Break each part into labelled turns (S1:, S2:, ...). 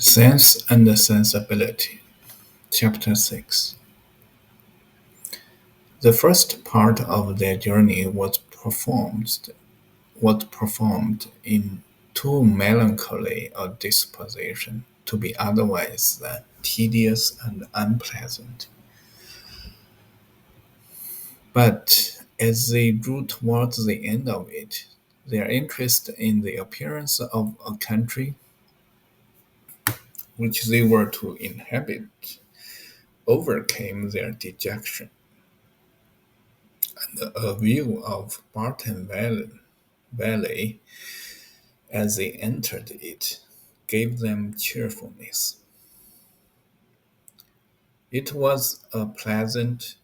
S1: Sense and Sensibility, Chapter 6. The first part of their journey was performed in too melancholy a disposition to be otherwise than tedious and unpleasant. But as they drew towards the end of it, their interest in the appearance of a country which they were to inhabit overcame their dejection. A view of Barton Valley as they entered it gave them cheerfulness. It was a pleasant,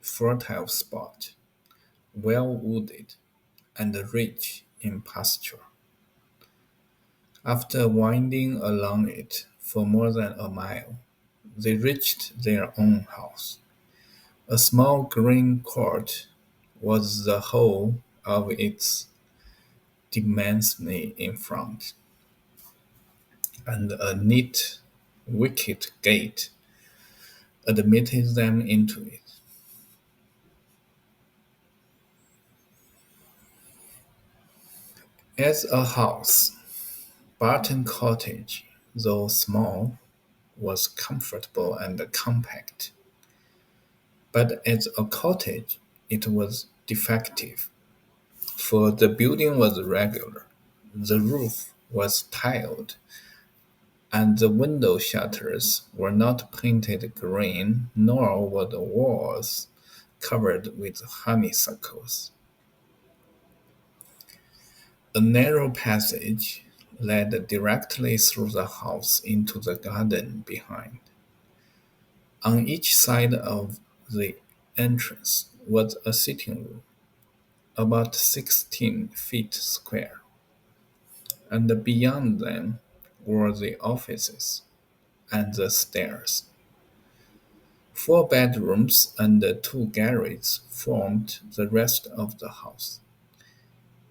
S1: fertile spot, well wooded, and rich in pasture. After winding along it for more than a mile, they reached their own house. A small green court was the whole of its demesne in front, and a neat wicket gate admitted them into it. As a house, Barton Cottage, though small, was comfortable and compact, but as a cottage it was defective, for the building was regular, the roof was tiled, and the window shutters were not painted green, nor were the walls covered with honeysuckles. A narrow passage led directly through the house into the garden behind. On each side of the entrance was a sitting room, about 16 feet square, and beyond them were the offices and the stairs. Four bedrooms and two garages formed the rest of the house.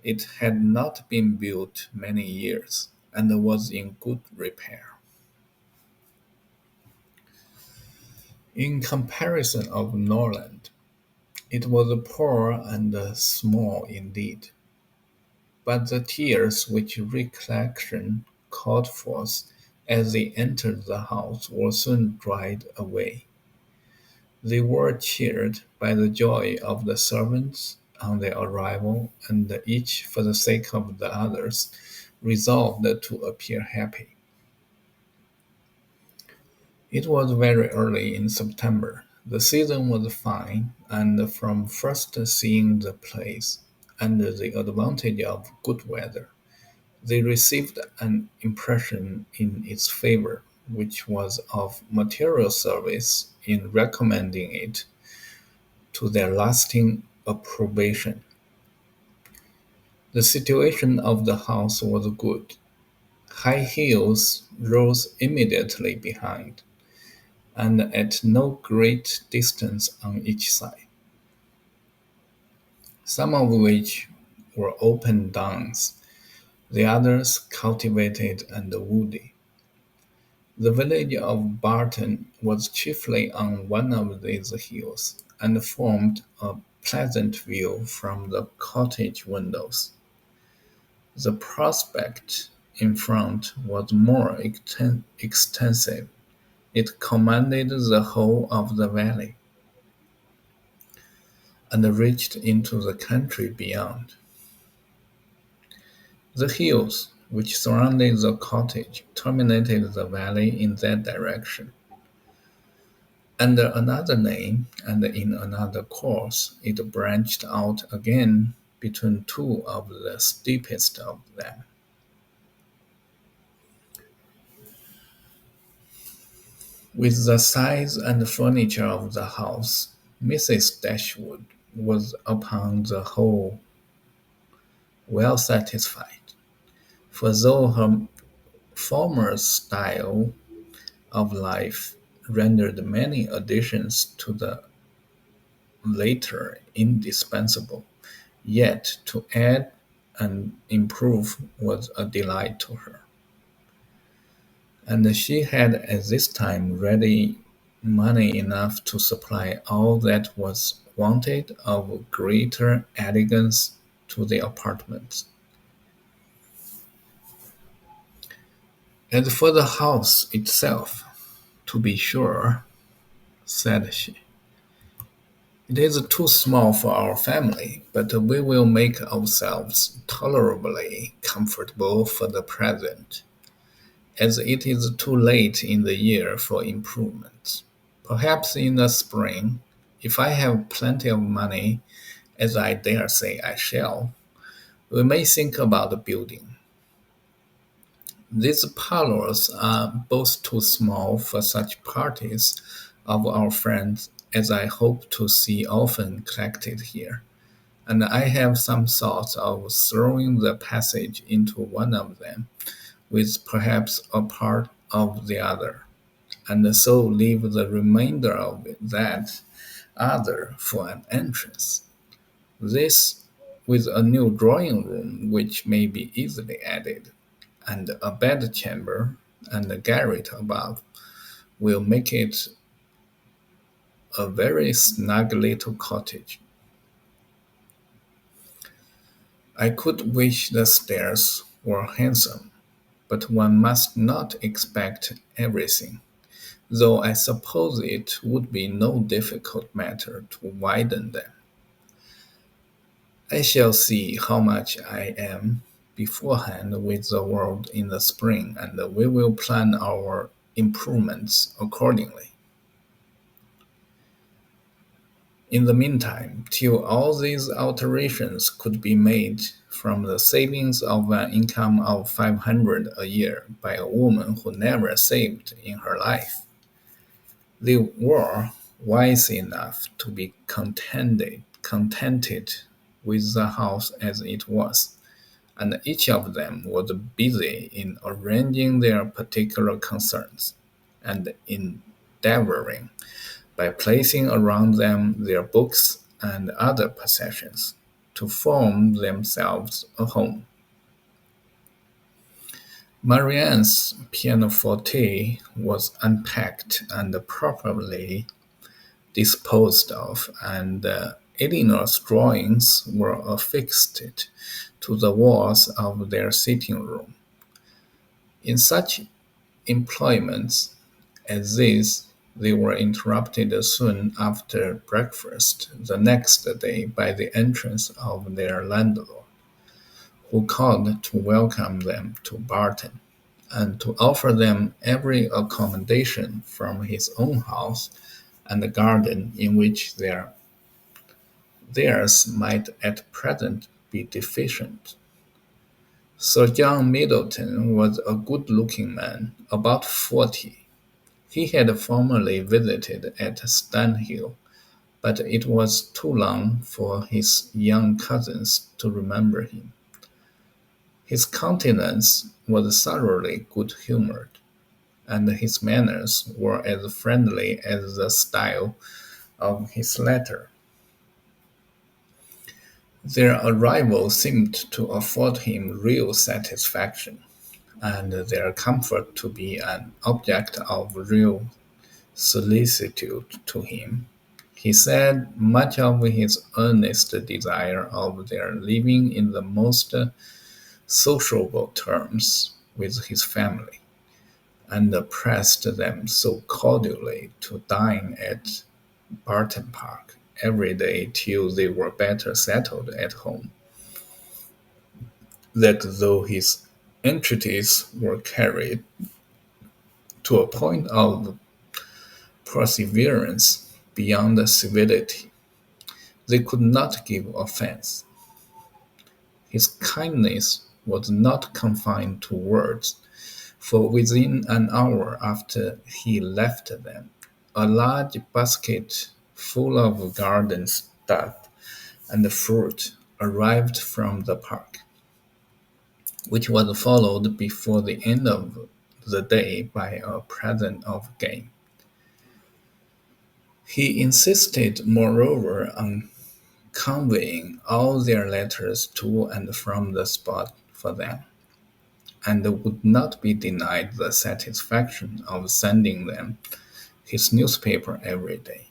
S1: It had not been built many years, and was in good repair. In comparison of Norland, it was poor and small indeed, but the tears which recollection called forth as they entered the house were soon dried away. They were cheered by the joy of the servants on their arrival, and each, for the sake of the others, resolved to appear happy. It was very early in September. The season was fine, and from first seeing the place, and the advantage of good weather, they received an impression in its favor, which was of material service in recommending it to their lasting approbation. The situation of the house was good. High hills rose immediately behind, and at no great distance on each side, some of which were open downs, the others cultivated and woody. The village of Barton was chiefly on one of these hills, and formed a pleasant view from the cottage windows. The prospect in front was more extensive. It commanded the whole of the valley, and reached into the country beyond. The hills which surrounded the cottage terminated the valley in that direction. Under another name and in another course, it branched out again between two of the steepest of them. With the size and furniture of the house, Mrs. Dashwood was upon the whole well satisfied, for though her former style of life rendered many additions to the later indispensable, yet to add and improve was a delight to her. and she had at this time ready money enough to supply all that was wanted of greater elegance to the apartment. As for the house itself, to be sure, said she, it is too small for our family, but we will make ourselves tolerably comfortable for the present, as it is too late in the year for improvements. Perhaps in the spring, if I have plenty of money, as I dare say I shall, we may think about building. These parlors are both too small for such parties of our friends as I hope to see often collected here, and I have some thoughts of throwing the passage into one of them, with perhaps a part of the other, and so leave the remainder of that other for an entrance. This, with a new drawing room which may be easily added, and a bedchamber and a garret above, will make it a very snug little cottage. I could wish the stairs were handsome, but one must not expect everything, though I suppose it would be no difficult matter to widen them. I shall see how much I am beforehand with the world in the spring, and we will plan our improvements accordingly. In the meantime, till all these alterations could be made from the savings of an income of 500 a year by a woman who never saved in her life, they were wise enough to be contented with the house as it was, and each of them was busy in arranging their particular concerns, and endeavoring, by placing around them their books and other possessions, to form themselves a home. Marianne's pianoforte was unpacked and properly disposed of, and Eleanor's drawings were affixed to the walls of their sitting room. In such employments as these, they were interrupted soon after breakfast the next day by the entrance of their landlord, who called to welcome them to Barton, and to offer them every accommodation from his own house and the garden in which theirs might at present be deficient. Sir John Middleton was a good-looking man, about 40. He had formerly visited at Stanhill, but it was too long for his young cousins to remember him. His countenance was thoroughly good-humoured, and his manners were as friendly as the style of his letter. Their arrival seemed to afford him real satisfaction, and their comfort to be an object of real solicitude to him. He said much of his earnest desire of their living in the most sociable terms with his family, and pressed them so cordially to dine at Barton Park every day till they were better settled at home, that though his entreaties were carried to a point of perseverance beyond civility, they could not give offence. His kindness was not confined to words, for within an hour after he left them, a large basket full of garden stuff and fruit arrived from the park, which was followed before the end of the day by a present of game. He insisted, moreover, on conveying all their letters to and from the spot for them, and would not be denied the satisfaction of sending them his newspaper every day.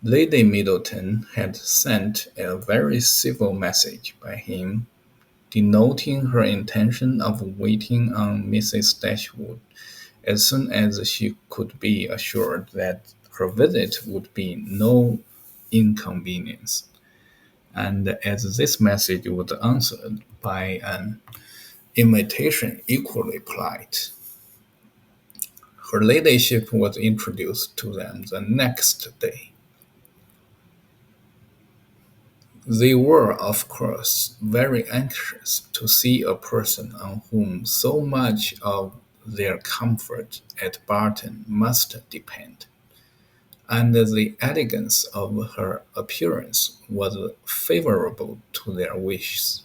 S1: Lady Middleton had sent a very civil message by him, denoting her intention of waiting on Mrs. Dashwood as soon as she could be assured that her visit would be no inconvenience. And as this message was answered by an invitation equally polite, her ladyship was introduced to them the next day. They were, of course, very anxious to see a person on whom so much of their comfort at Barton must depend, and the elegance of her appearance was favourable to their wishes.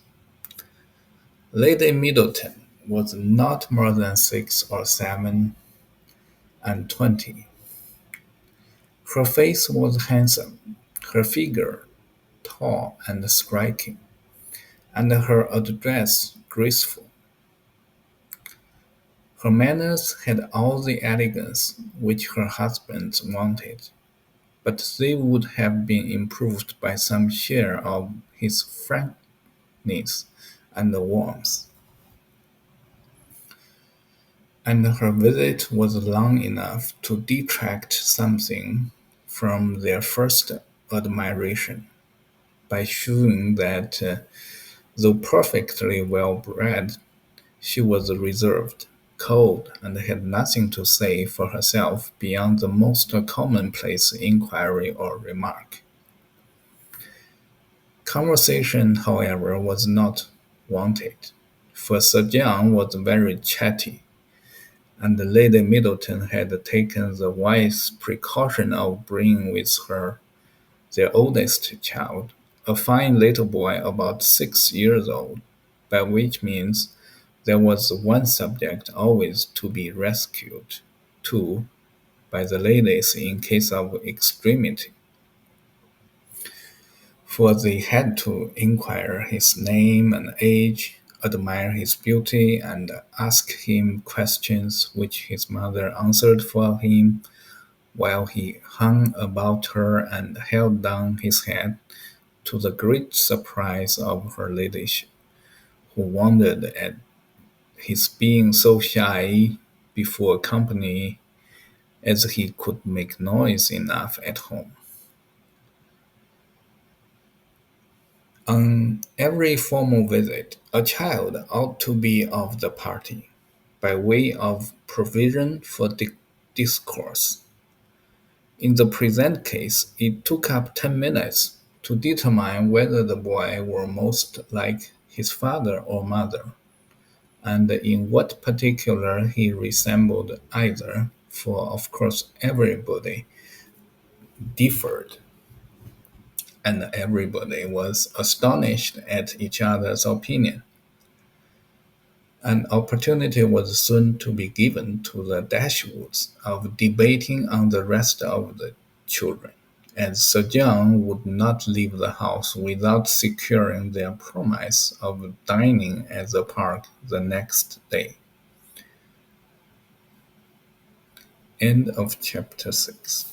S1: Lady Middleton was not more than 6 or 7 and 20. Her face was handsome, her figure tall and striking, and her address graceful. Her manners had all the elegance which her husband wanted, but they would have been improved by some share of his frankness and warmth. And her visit was long enough to detract something from their first admiration, by shewing that, though perfectly well bred, she was reserved, cold, and had nothing to say for herself beyond the most commonplace inquiry or remark. Conversation, however, was not wanted, for Sir John was very chatty, and Lady Middleton had taken the wise precaution of bringing with her their oldest child, a fine little boy about 6 years old, by which means there was one subject always to be rescued, too, by the ladies in case of extremity, for they had to inquire his name and age, admire his beauty, and ask him questions which his mother answered for him, while he hung about her and held down his head, to the great surprise of her ladyship, who wondered at his being so shy before company as he could make noise enough at home. On every formal visit, a child ought to be of the party, by way of provision for discourse. In the present case, it took up 10 minutes to determine whether the boy were most like his father or mother, and in what particular he resembled either, for of course everybody differed, and everybody was astonished at each other's opinion. An opportunity was soon to be given to the Dashwoods of debating on the rest of the children, as Sir John would not leave the house without securing their promise of dining at the park the next day. End of chapter 6.